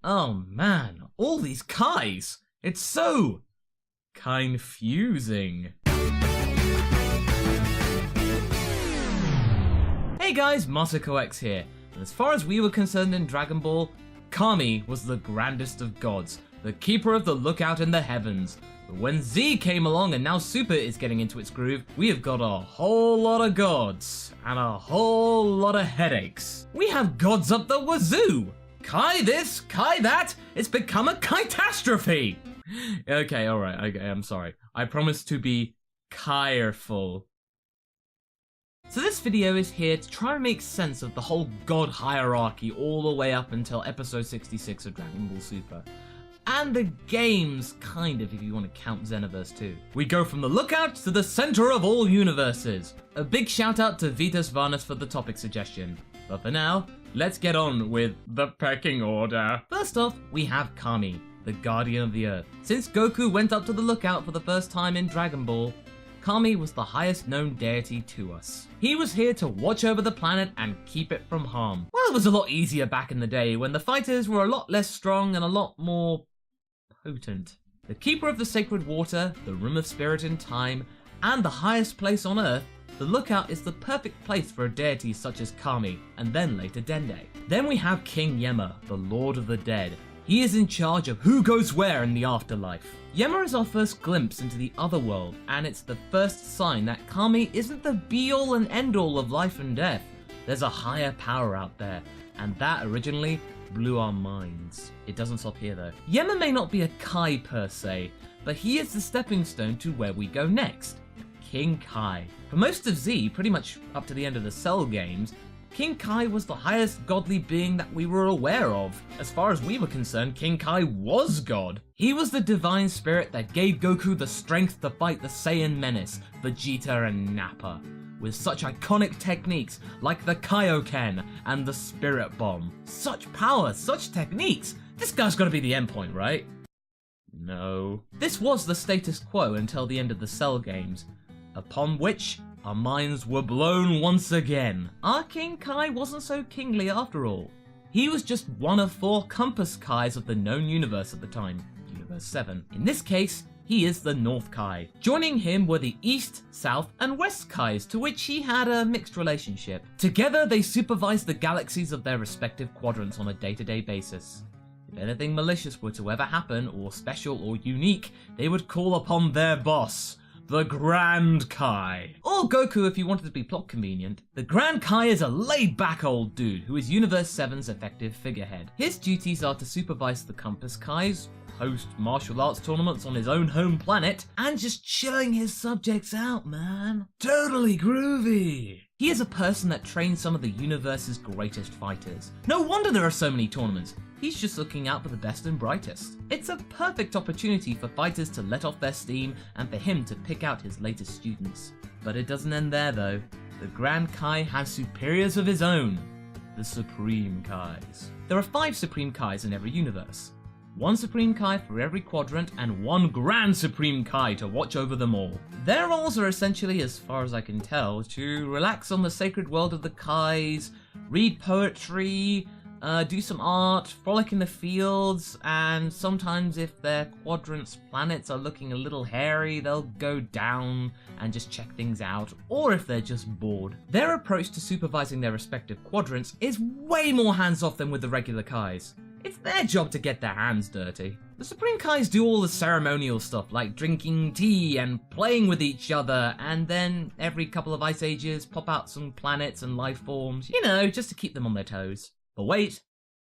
Oh man, all these Kais! It's so confusing. Hey guys, Masako X here, and as far as we were concerned in Dragon Ball, Kami was the grandest of gods, the keeper of the lookout in the heavens. But when Z came along and now Super is getting into its groove, we have got a whole lot of gods, and a whole lot of headaches. We have gods up the wazoo! Kai this, Kai that, it's become a catastrophe! Okay, alright, okay, I'm sorry. I promise to be careful. So this video is here to try and make sense of the whole god hierarchy all the way up until episode 66 of Dragon Ball Super. And the games, kind of, if you want to count Xenoverse 2. We go from the lookout to the center of all universes. A big shout out to Vitas Varnas for the topic suggestion. But for now, let's get on with the pecking order. First off, we have Kami, the guardian of the earth. Since Goku went up to the lookout for the first time in Dragon Ball, Kami was the highest known deity to us. He was here to watch over the planet and keep it from harm. Well, it was a lot easier back in the day when the fighters were a lot less strong and a lot more potent. The keeper of the sacred water, the room of spirit and time, and the highest place on earth, the lookout is the perfect place for a deity such as Kami, and then later Dende. Then we have King Yema, the Lord of the Dead. He is in charge of who goes where in the afterlife. Yema is our first glimpse into the other world, and it's the first sign that Kami isn't the be-all and end-all of life and death. There's a higher power out there, and that originally blew our minds. It doesn't stop here though. Yema may not be a Kai per se, but he is the stepping stone to where we go next. King Kai. For most of Z, pretty much up to the end of the Cell games, King Kai was the highest godly being that we were aware of. As far as we were concerned, King Kai was God. He was the divine spirit that gave Goku the strength to fight the Saiyan Menace, Vegeta and Nappa, with such iconic techniques like the Kaioken and the Spirit Bomb. Such power, such techniques! This guy's gotta be the endpoint, right? No. This was the status quo until the end of the Cell games, upon which our minds were blown once again. Our King Kai wasn't so kingly after all. He was just one of 4 Compass Kais of the known universe at the time, Universe 7. In this case, he is the North Kai. Joining him were the East, South, and West Kais, to which he had a mixed relationship. Together, they supervised the galaxies of their respective quadrants on a day-to-day basis. If anything malicious were to ever happen, or special or unique, they would call upon their boss, the Grand Kai. Or Goku if you wanted to be plot convenient. The Grand Kai is a laid-back old dude who is Universe 7's effective figurehead. His duties are to supervise the Compass Kais, host martial arts tournaments on his own home planet, and just chilling his subjects out, man. Totally groovy. He is a person that trains some of the universe's greatest fighters. No wonder there are so many tournaments. He's just looking out for the best and brightest. It's a perfect opportunity for fighters to let off their steam and for him to pick out his latest students. But it doesn't end there though. The Grand Kai has superiors of his own, the Supreme Kais. There are 5 Supreme Kais in every universe. 1 Supreme Kai for every quadrant and 1 Grand Supreme Kai to watch over them all. Their roles are essentially, as far as I can tell, to relax on the sacred world of the Kais, read poetry, do some art, frolic in the fields, and sometimes if their quadrants' planets are looking a little hairy, they'll go down and just check things out, or if they're just bored. Their approach to supervising their respective quadrants is way more hands-off than with the regular Kais. It's their job to get their hands dirty. The Supreme Kais do all the ceremonial stuff like drinking tea and playing with each other, and then every couple of ice ages pop out some planets and life forms, you know, just to keep them on their toes. But wait,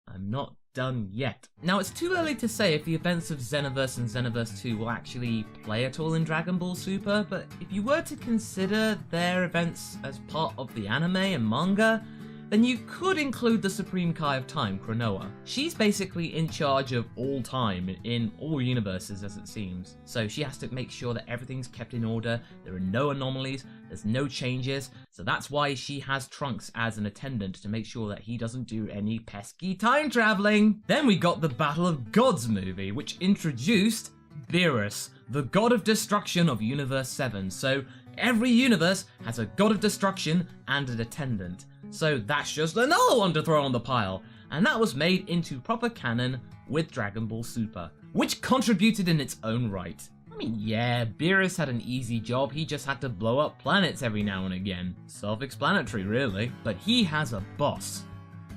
I'm not done yet. Now it's too early to say if the events of Xenoverse and Xenoverse 2 will actually play at all in Dragon Ball Super, but if you were to consider their events as part of the anime and manga, then you could include the Supreme Kai of Time, Kronoa. She's basically in charge of all time in all universes as it seems. So she has to make sure that everything's kept in order, there are no anomalies, there's no changes, so that's why she has Trunks as an attendant to make sure that he doesn't do any pesky time traveling. Then we got the Battle of Gods movie, which introduced Beerus, the god of destruction of Universe 7. So every universe has a god of destruction and an attendant. So that's just another one to throw on the pile. and that was made into proper canon with Dragon Ball Super, which contributed in its own right. I mean, yeah, Beerus had an easy job, he just had to blow up planets every now and again. Self-explanatory, really. But he has a boss.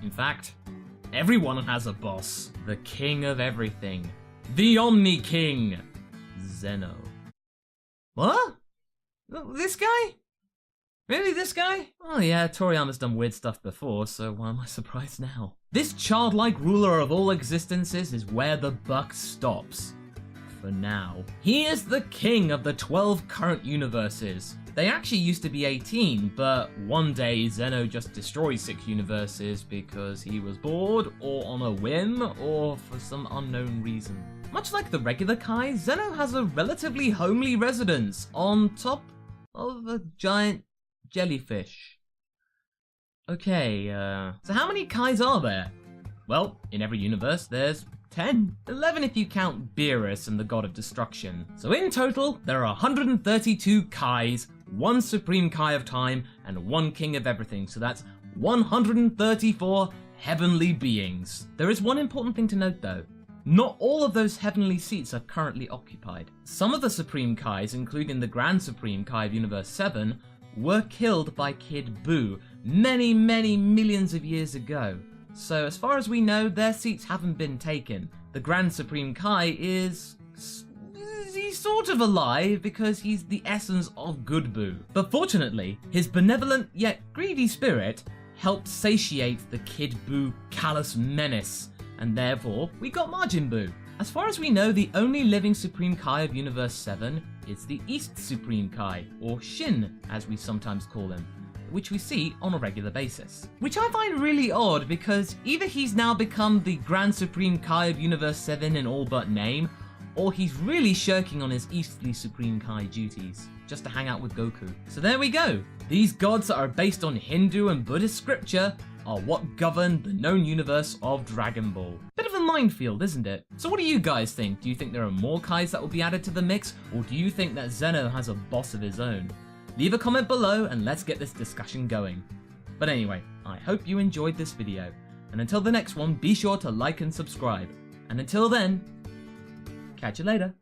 In fact, everyone has a boss. The king of everything. The Omni King, Zeno. What? This guy? Really, this guy? Oh yeah, Toriyama's done weird stuff before, so why am I surprised now? This childlike ruler of all existences is where the buck stops. For now. He is the king of the 12 current universes. They actually used to be 18, but one day Zeno just destroyed 6 universes because he was bored, or on a whim, or for some unknown reason. Much like the regular Kai, Zeno has a relatively homely residence on top of a giant jellyfish. Okay, so how many Kais are there? Well, in every universe there's 10. 11 if you count Beerus and the God of Destruction. So in total, there are 132 Kais, 1 Supreme Kai of Time, and 1 King of Everything, so that's 134 heavenly beings. There is one important thing to note though. Not all of those heavenly seats are currently occupied. Some of the Supreme Kais, including the Grand Supreme Kai of Universe 7, were killed by Kid Buu many millions of years ago. So as far as we know, their seats haven't been taken. The Grand Supreme Kai he's sort of alive because he's the essence of good Buu. But fortunately, his benevolent yet greedy spirit helped satiate the Kid Buu callous menace, and therefore we got Majin Buu. As far as we know, the only living Supreme Kai of Universe 7 is the East Supreme Kai, or Shin as we sometimes call him, which we see on a regular basis. Which I find really odd because either he's now become the Grand Supreme Kai of Universe 7 in all but name, or he's really shirking on his Eastly Supreme Kai duties, just to hang out with Goku. So there we go. These gods that are based on Hindu and Buddhist scripture are what govern the known universe of Dragon Ball. Bit of a minefield, isn't it? So what do you guys think? Do you think there are more Kais that will be added to the mix, or do you think that Zeno has a boss of his own? Leave a comment below and let's get this discussion going. But anyway, I hope you enjoyed this video, and until the next one, be sure to like and subscribe. And until then, catch you later.